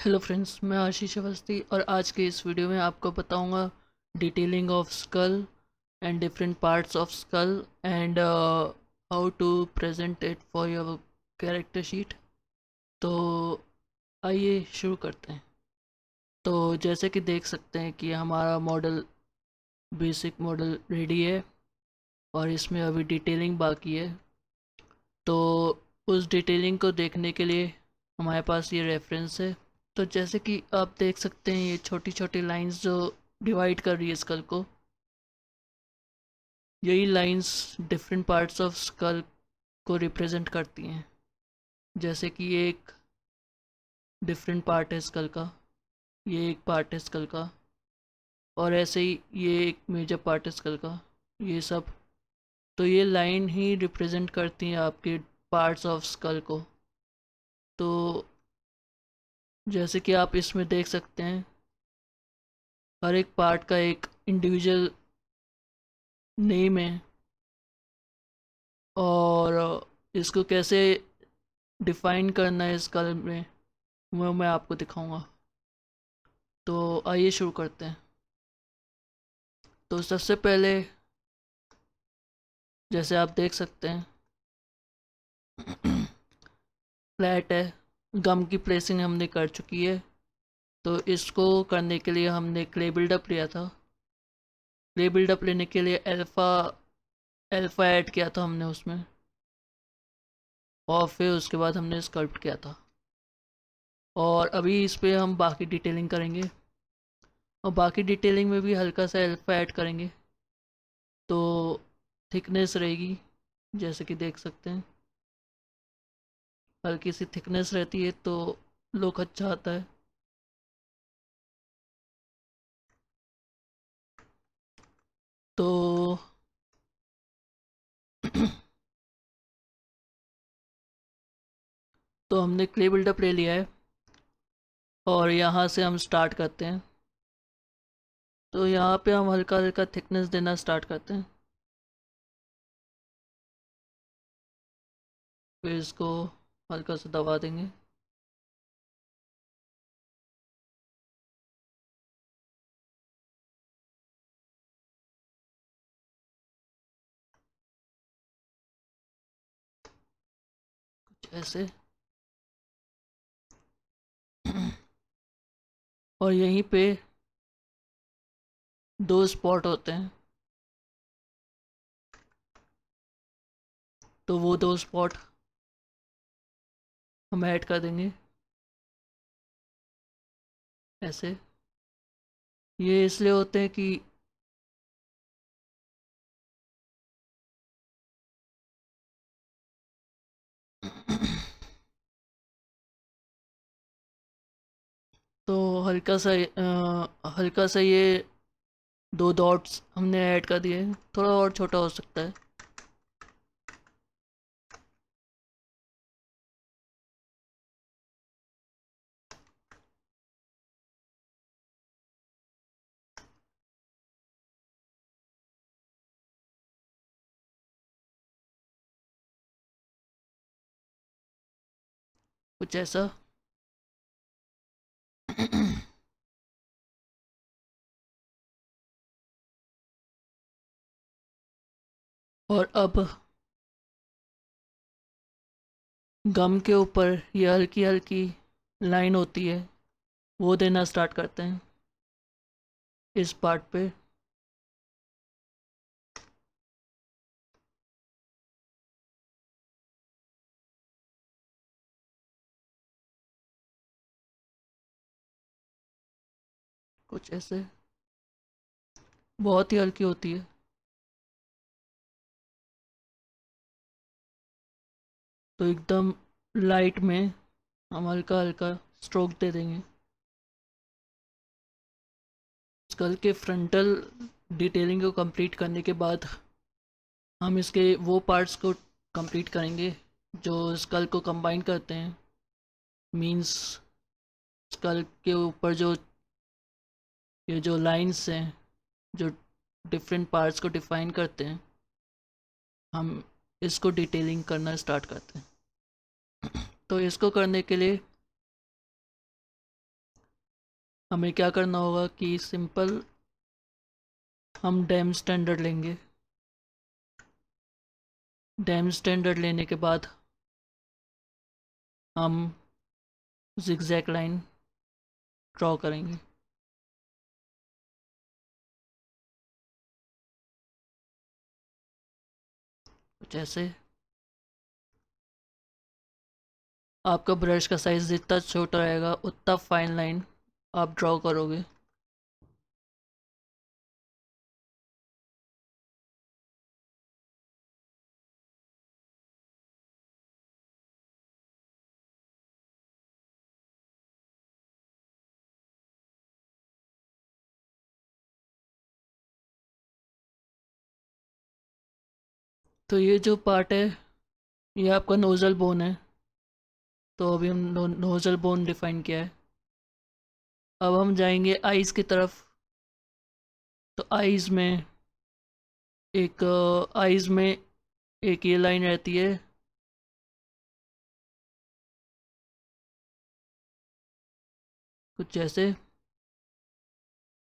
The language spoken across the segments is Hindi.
हेलो फ्रेंड्स, मैं आशीष अवस्थी और आज के इस वीडियो में आपको बताऊंगा detailing of skull and different parts of skull and how to present it for your character sheet. तो आइए शुरू करते हैं। तो जैसे कि देख सकते हैं कि हमारा मॉडल, बेसिक मॉडल रेडी है और इसमें अभी डिटेलिंग बाकी है। तो उस डिटेलिंग को देखने के लिए हमारे पास ये रेफरेंस है। तो जैसे कि आप देख सकते हैं, ये छोटी छोटी लाइंस जो डिवाइड कर रही है स्कल को, यही lines different parts of school को रिप्रेजेंट करती हैं। जैसे कि ये एक डिफरेंट पार्ट है स्कल का, ये एक पार्ट है स्कल का, और ऐसे ही ये एक मेजर पार्ट है स्कल का, ये सब। तो ये लाइन ही रिप्रेजेंट करती हैं आपके पार्ट्स ऑफ स्कल को। तो जैसे कि आप इसमें देख सकते हैं, हर एक पार्ट का एक इंडिविजुअल नेम है, और इसको कैसे डिफाइन करना है इस कलम में वो मैं आपको दिखाऊंगा। तो आइए शुरू करते हैं। तो सबसे पहले जैसे आप देख सकते हैं, फ्लैट है, गम की प्लेसिंग हमने कर चुकी है। तो इसको करने के लिए हमने क्ले बिल्डअप लिया था। क्ले बिल्डअप लेने के लिए अल्फ़ा अल्फ़ा ऐड किया था हमने उसमें, और फिर उसके बाद हमने स्कल्प्ट किया था। और अभी इस पे हम बाकी डिटेलिंग करेंगे, और बाकी डिटेलिंग में भी हल्का सा अल्फ़ा ऐड करेंगे। तो थिकनेस रहेगी, जैसे कि देख सकते हैं, हल्की सी थिकनेस रहती है तो लुक अच्छा आता है। तो तो हमने क्ले बिल्डअप ले लिया है, और यहाँ से हम स्टार्ट करते हैं। तो यहाँ पे हम हल्का हल्का थिकनेस देना स्टार्ट करते हैं, फिर इसको हल्का सा दबा देंगे। कुछ ऐसे। और यहीं पे दो स्पॉट होते हैं, तो वो दो स्पॉट हम ऐड कर देंगे ऐसे। ये इसलिए होते हैं कि तो हल्का सा ये दो डॉट्स हमने ऐड कर दिए, थोड़ा और छोटा हो सकता है। कुछ ऐसा। और अब गम के ऊपर ये हल्की हल्की लाइन होती है, वो देना स्टार्ट करते हैं इस पार्ट पे। कुछ ऐसे, बहुत ही हल्की होती है। तो एकदम लाइट में हम हल्का हल्का स्ट्रोक दे देंगे। स्कल के फ्रंटल डिटेलिंग को कंप्लीट करने के बाद हम इसके वो पार्ट्स को कंप्लीट करेंगे जो स्कल को कंबाइन करते हैं। मींस स्कल के ऊपर जो ये जो लाइंस हैं, जो डिफरेंट पार्ट्स को डिफाइन करते हैं, हम इसको डिटेलिंग करना स्टार्ट करते हैं। तो इसको करने के लिए हमें क्या करना होगा कि सिंपल हम डैम स्टैंडर्ड लेंगे। डैम स्टैंडर्ड लेने के बाद हम जिगजैग लाइन ड्रॉ करेंगे। कुछ ऐसे। आपका ब्रश का साइज़ जितना छोटा रहेगा उतना फाइन लाइन आप ड्रॉ करोगे। तो ये जो पार्ट है ये आपका नोज़ल बोन है। तो अभी हम नोज़ल बोन डिफाइन किया है। अब हम जाएंगे आइज़ की तरफ। तो आइज़ में एक ये लाइन रहती है, कुछ जैसे।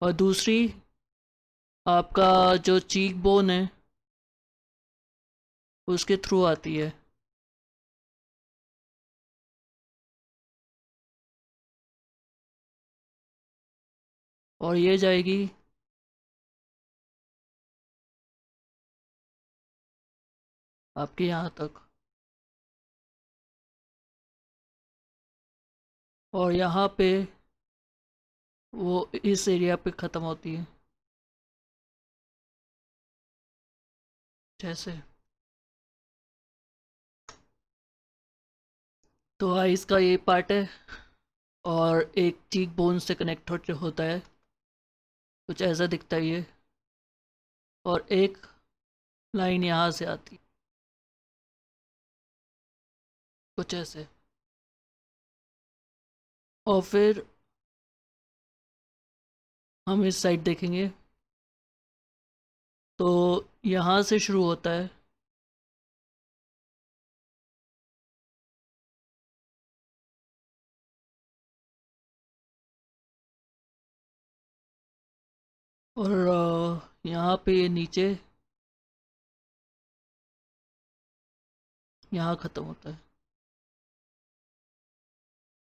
और दूसरी आपका जो चीक बोन है उसके थ्रू आती है। और ये जाएगी आपके यहाँ तक। और यहाँ पे वो इस एरिया पे ख़त्म होती है, जैसे। तो आइस का ये पार्ट है और एक चीक बोन से कनेक्ट होता है, कुछ ऐसा दिखता है ये। और एक लाइन यहाँ से आती है, कुछ ऐसे। और फिर हम इस साइड देखेंगे तो यहाँ से शुरू होता है। और यहाँ पे ये नीचे यहाँ ख़त्म होता है।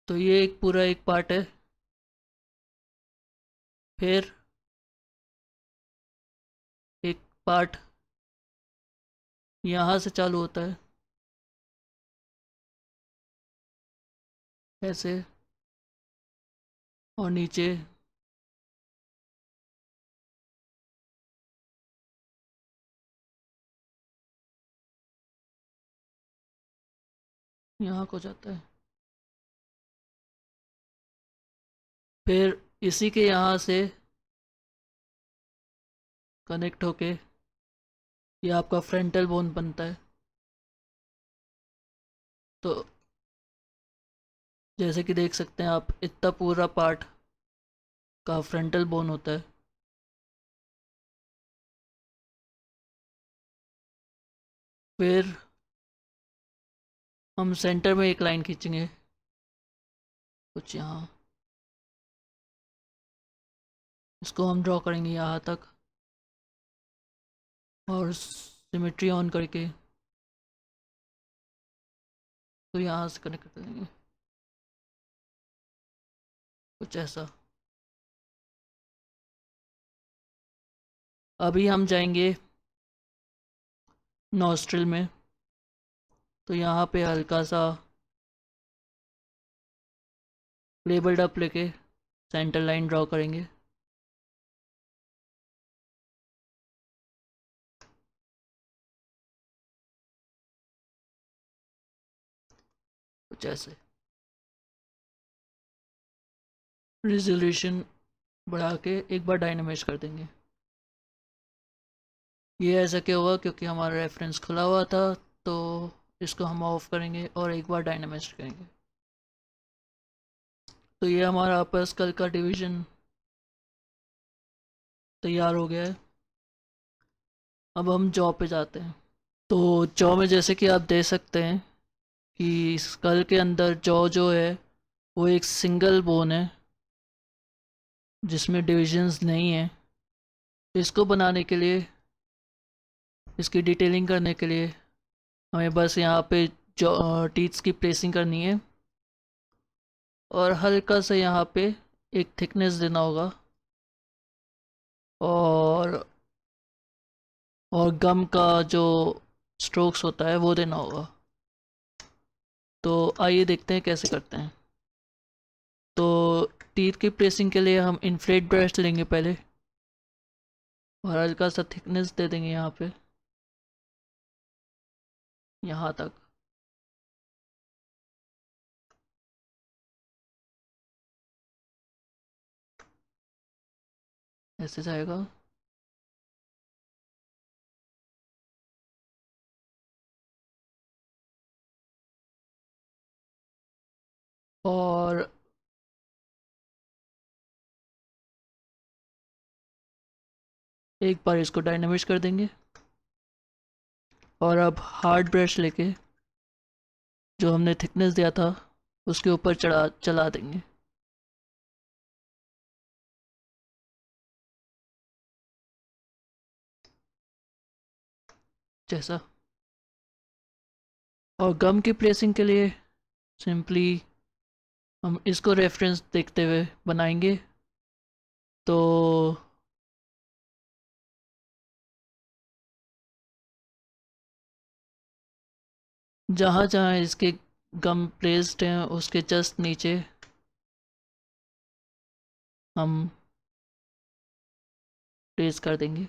तो ये एक पूरा एक पार्ट है। फिर एक पार्ट यहाँ से चालू होता है, ऐसे। और नीचे यहाँ को जाता है। फिर इसी के यहाँ से कनेक्ट होके ये आपका फ्रंटल बोन बनता है। तो जैसे कि देख सकते हैं आप, इतना पूरा पार्ट का फ्रंटल बोन होता है। फिर हम सेंटर में एक लाइन खींचेंगे, कुछ यहाँ। इसको हम ड्रॉ करेंगे यहाँ तक और सिमेट्री ऑन करके तो यहाँ से कनेक्ट कर देंगे, कुछ ऐसा। अभी हम जाएंगे नॉस्ट्रिल में। तो यहाँ पे हल्का सा लेबल्ड अप लेके सेंटर लाइन ड्रॉ करेंगे, कुछ ऐसे। रिजोल्यूशन बढ़ा के एक बार डायनामाइज कर देंगे। ये ऐसा क्यों हुआ? क्योंकि हमारा रेफरेंस खुला हुआ था। तो इसको हम ऑफ करेंगे और एक बार डायनामाइज करेंगे। तो ये हमारा अपर स्कल का डिवीजन तैयार हो गया है। अब हम जॉ पे जाते हैं। तो जॉ में जैसे कि आप देख सकते हैं कि स्कल के अंदर जॉ जो है वो एक सिंगल बोन है। जिसमें डिविजन्स नहीं है। इसको बनाने के लिए, इसकी डिटेलिंग करने के लिए हमें बस यहाँ पे जो टीथ्स की प्लेसिंग करनी है और हल्का सा यहाँ पे एक थिकनेस देना होगा और गम का जो स्ट्रोक्स होता है वो देना होगा। तो आइए देखते हैं कैसे करते हैं। तो टीथ की प्रेसिंग के लिए हम इन्फ्लेट ब्रश लेंगे पहले और हल्का सा थिकनेस दे देंगे यहाँ पे, यहाँ तक। ऐसे जाएगा। और एक बार इसको डायनामिक्स कर देंगे और अब हार्ड ब्रश लेके जो हमने थिकनेस दिया था उसके ऊपर चला देंगे जैसा। और गम की प्लेसिंग के लिए सिंपली हम इसको रेफरेंस देखते हुए बनाएंगे। तो जहाँ जहाँ इसके गम प्लेस्ड हैं उसके जस्ट नीचे हम प्लेस कर देंगे।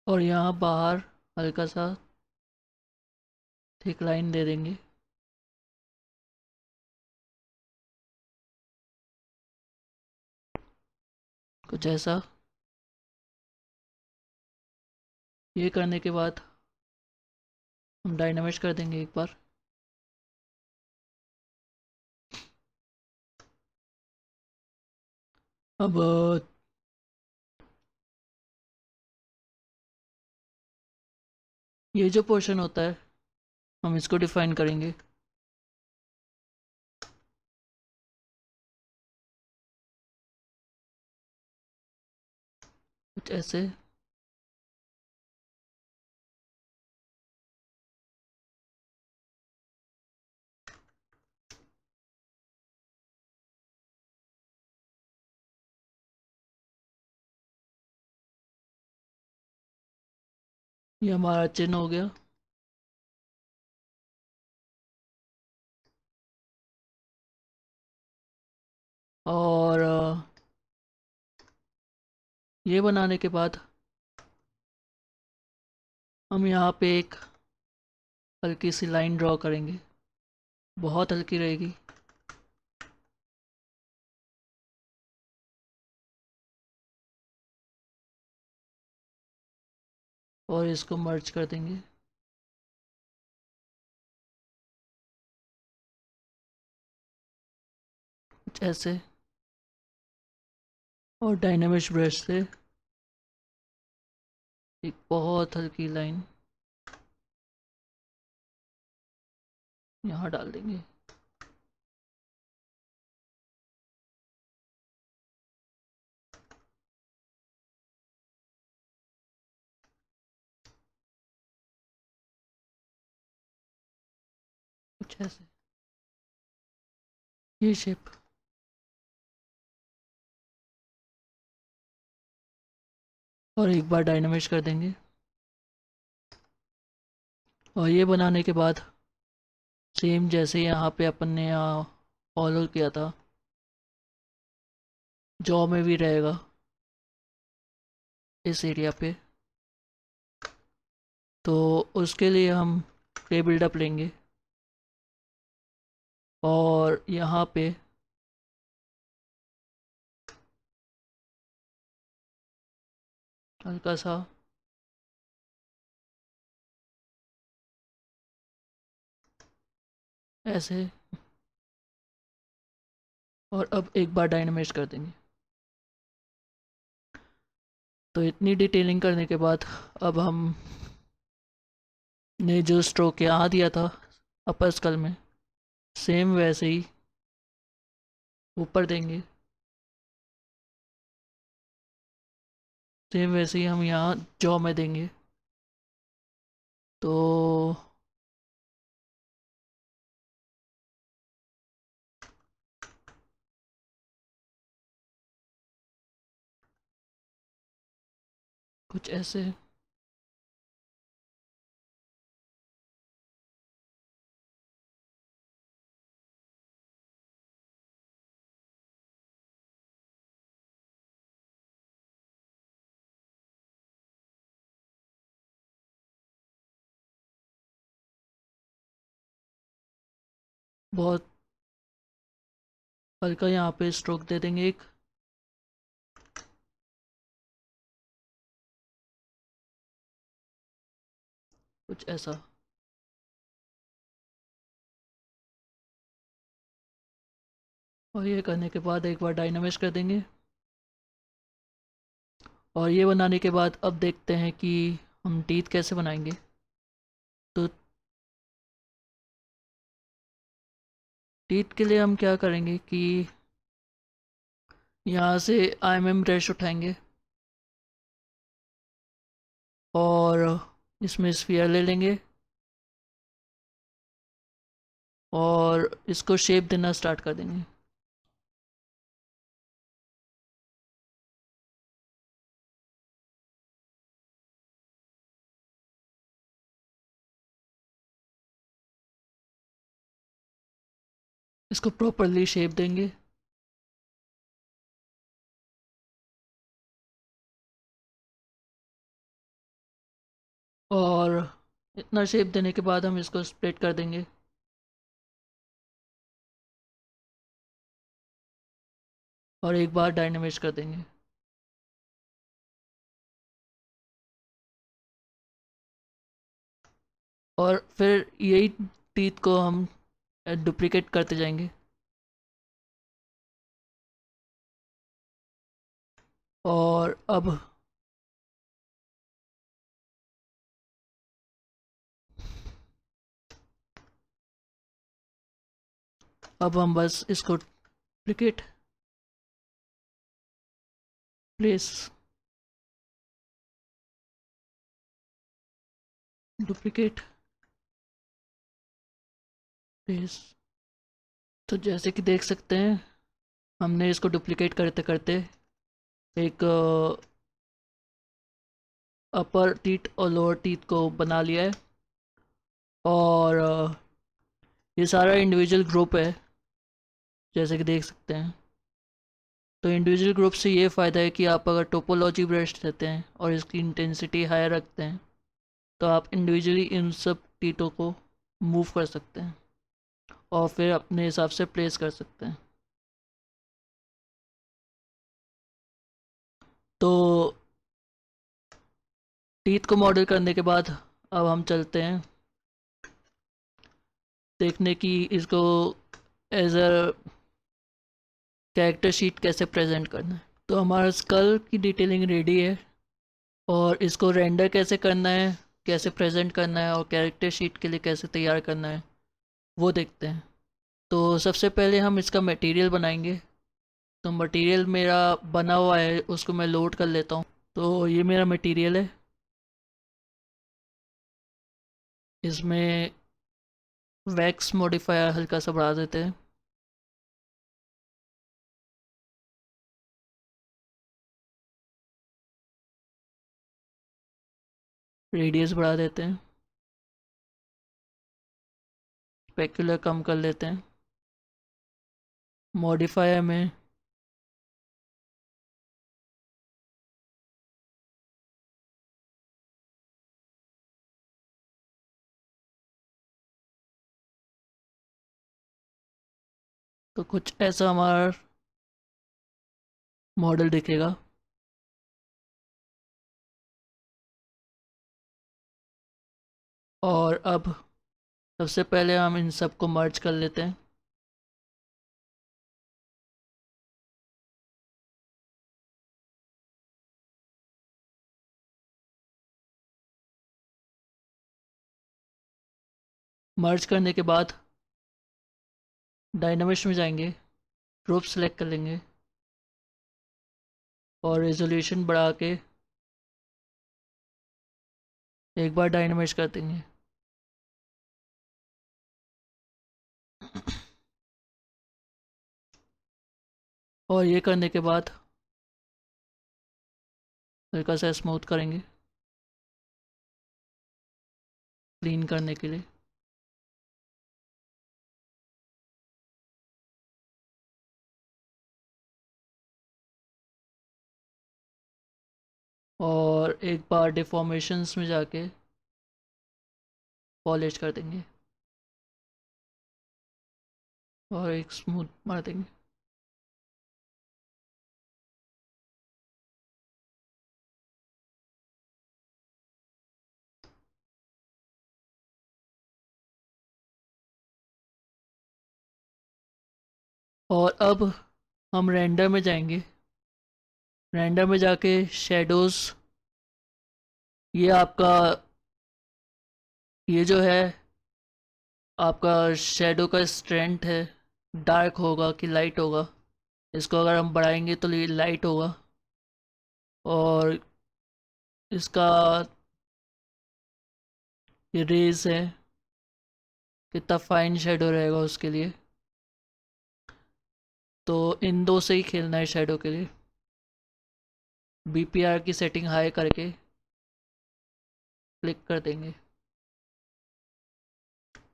और यहाँ बाहर हल्का सा थिक लाइन दे देंगे कुछ ऐसा। ये करने के बाद हम डायनामिक्स कर देंगे एक बार। अब ये जो पोर्शन होता है हम इसको डिफाइन करेंगे। कुछ ऐसे। ये हमारा चिन्ह हो गया। और ये बनाने के बाद हम यहाँ पे एक हल्की सी लाइन ड्रॉ करेंगे, बहुत हल्की रहेगी। और इसको मर्ज कर देंगे कुछ ऐसे। और डायनामिक्स ब्रश से एक बहुत हल्की लाइन यहाँ डाल देंगे। कुछ ऐसे, ये शेप। और एक बार डायनामिक्स कर देंगे। और ये बनाने के बाद सेम जैसे यहाँ पे अपन ने यहाँ फॉलो किया था, जॉ में भी रहेगा इस एरिया पे। तो उसके लिए हम प्ले बिल्डअप लेंगे और यहाँ पे हल्का सा ऐसे, और अब एक बार डायनामाइज कर देंगे। तो इतनी डिटेलिंग करने के बाद अब हम ने जो स्ट्रोक यहाँ दिया था अपर स्कल में, सेम वैसे ही ऊपर देंगे। सेम वैसे ही हम यहाँ जॉ में देंगे। तो कुछ ऐसे। बहुत हल्का यहाँ पे स्ट्रोक दे देंगे एक, कुछ ऐसा। और ये करने के बाद एक बार डायनामाइज कर देंगे। और ये बनाने के बाद अब देखते हैं कि हम टीथ कैसे बनाएंगे। तो टीथ के लिए हम क्या करेंगे कि यहाँ से आईएमएम ब्रश उठाएंगे और इसमें स्फीयर ले लेंगे और इसको शेप देना स्टार्ट कर देंगे। इसको प्रॉपरली शेप देंगे। और इतना शेप देने के बाद हम इसको स्प्लिट कर देंगे। और एक बार डायनामाइज कर देंगे। और फिर यही टीथ को हम डुप्लिकेट करते जाएंगे। और अब हम बस इसको डुप्लिकेट, प्लेस, डुप्लिकेट, प्लेस। तो जैसे कि देख सकते हैं हमने इसको डुप्लिकेट करते करते एक अपर टीथ और लोअर टीथ को बना लिया है। और ये सारा इंडिविजुअल ग्रुप है जैसे कि देख सकते हैं। तो इंडिविजुअल ग्रुप से ये फ़ायदा है कि आप अगर टोपोलॉजी ब्रश लेते हैं और इसकी इंटेंसिटी हाई रखते हैं तो आप इंडिविजुअली इन सब टीथों को मूव कर सकते हैं और फिर अपने हिसाब से प्लेस कर सकते हैं। तो टीथ को मॉडल करने के बाद अब हम चलते हैं देखने की इसको एज अ कैरेक्टर शीट कैसे प्रेजेंट करना है। तो हमारा स्कल की डिटेलिंग रेडी है और इसको रेंडर कैसे करना है, कैसे प्रेजेंट करना है और कैरेक्टर शीट के लिए कैसे तैयार करना है वो देखते हैं। तो सबसे पहले हम इसका मटेरियल बनाएंगे। तो मटेरियल मेरा बना हुआ है, उसको मैं लोड कर लेता हूँ। तो ये मेरा मटेरियल है। इसमें वैक्स मॉडिफायर हल्का सा बढ़ा देते हैं। रेडियस बढ़ा देते हैं। स्पेक्युलर कम कर लेते हैं। मॉडिफायर में तो कुछ ऐसा हमारा मॉडल दिखेगा। और अब सबसे पहले हम इन सबको मर्ज कर लेते हैं। मर्ज करने के बाद डायनामिक्स में जाएंगे, ग्रुप सेलेक्ट कर लेंगे और रेजोल्यूशन बढ़ा के एक बार डायनामिक्स कर देंगे। और ये करने के बाद हल्का सा स्मूथ करेंगे क्लीन करने के लिए। और एक बार डिफॉर्मेशंस में जाके पॉलिश कर देंगे और एक स्मूथ मार देंगे। और अब हम रेंडर में जाएंगे। रेंडर में जाके शेडोज़, ये आपका, ये जो है आपका शेडो का स्ट्रेंथ है, डार्क होगा कि लाइट होगा। इसको अगर हम बढ़ाएंगे तो ये लाइट होगा। और इसका ये रेज है, कितना फाइन शेडो रहेगा उसके लिए। तो इन दो से ही खेलना है शेडो के लिए। बीपीआर की सेटिंग हाई करके क्लिक कर देंगे,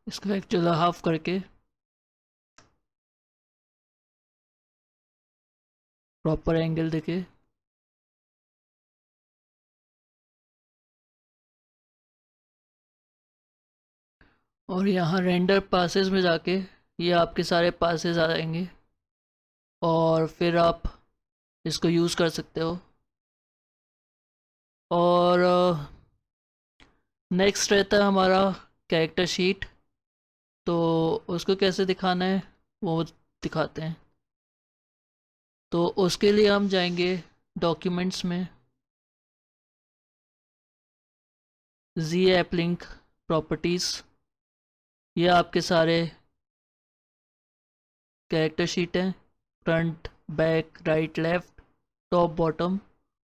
इसको एक्चुअली हाफ करके प्रॉपर एंगल देके। और यहाँ रेंडर पासेस में जाके ये आपके सारे पासेस आ जाएंगे और फिर आप इसको यूज़ कर सकते हो। और नेक्स्ट रहता है हमारा कैरेक्टर शीट। तो उसको कैसे दिखाना है वो दिखाते हैं। तो उसके लिए हम जाएंगे डॉक्यूमेंट्स में, जी ऐप लिंक प्रॉपर्टीज़। ये आपके सारे कैरेक्टर शीट हैं, front back right left top bottom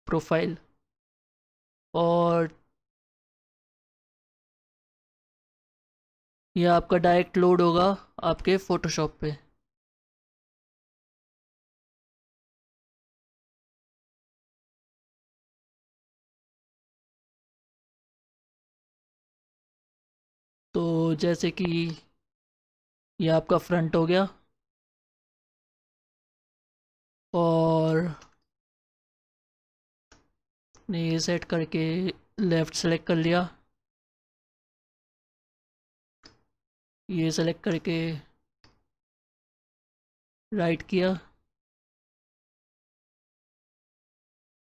profile. और ये आपका डायरेक्ट लोड होगा आपके फ़ोटोशॉप पे। तो जैसे कि ये आपका फ्रंट हो गया और ने ये सेट करके लेफ़्ट सेलेक्ट कर लिया, ये सेलेक्ट करके राइट किया,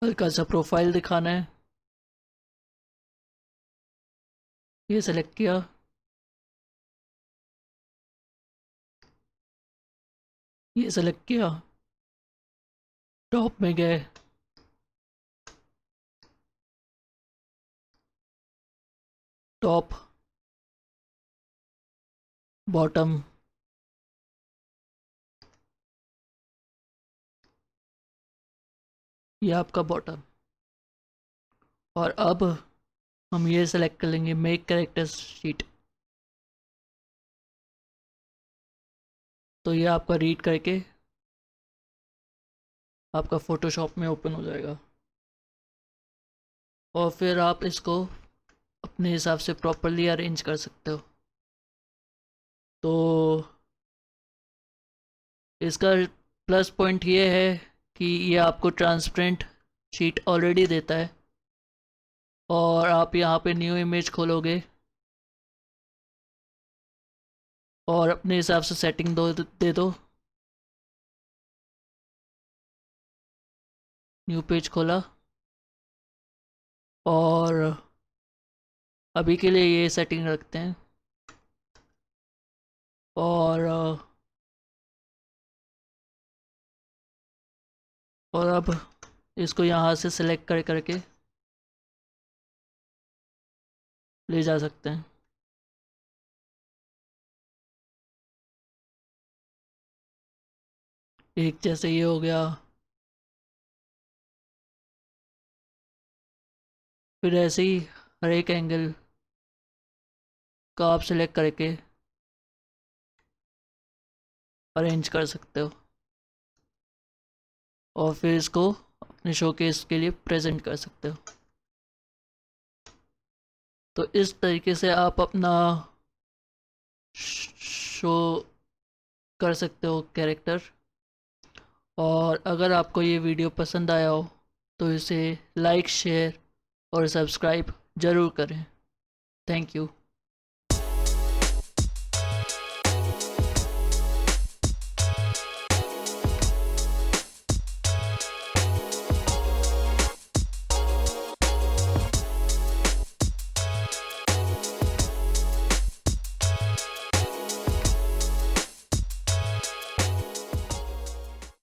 हल्का सा प्रोफाइल दिखाना है, ये सेलेक्ट किया, ये सेलेक्ट किया, टॉप में गए, टॉप बॉटम, ये आपका बॉटम। और अब हम ये सेलेक्ट कर लेंगे मेक कैरेक्टर शीट। तो ये आपका रीड करके आपका फ़ोटोशॉप में ओपन हो जाएगा और फिर आप इसको अपने हिसाब से प्रॉपरली अरेंज कर सकते हो। तो इसका प्लस पॉइंट ये है कि ये आपको ट्रांसपेरेंट शीट ऑलरेडी देता है, और आप यहाँ पे न्यू इमेज खोलोगे और अपने हिसाब से सेटिंग दे दो। न्यू पेज खोला और अभी के लिए ये सेटिंग रखते हैं। और अब इसको यहाँ से सिलेक्ट करके ले जा सकते हैं। एक जैसे ये हो गया, फिर ऐसे ही हर एक एंगल का आप सिलेक्ट करके अरेंज कर सकते हो और फिर इसको अपने शोकेस के लिए प्रेजेंट कर सकते हो। तो इस तरीके से आप अपना शो कर सकते हो कैरेक्टर। और अगर आपको ये वीडियो पसंद आया हो तो इसे लाइक, शेयर और सब्सक्राइब ज़रूर करें। Thank you.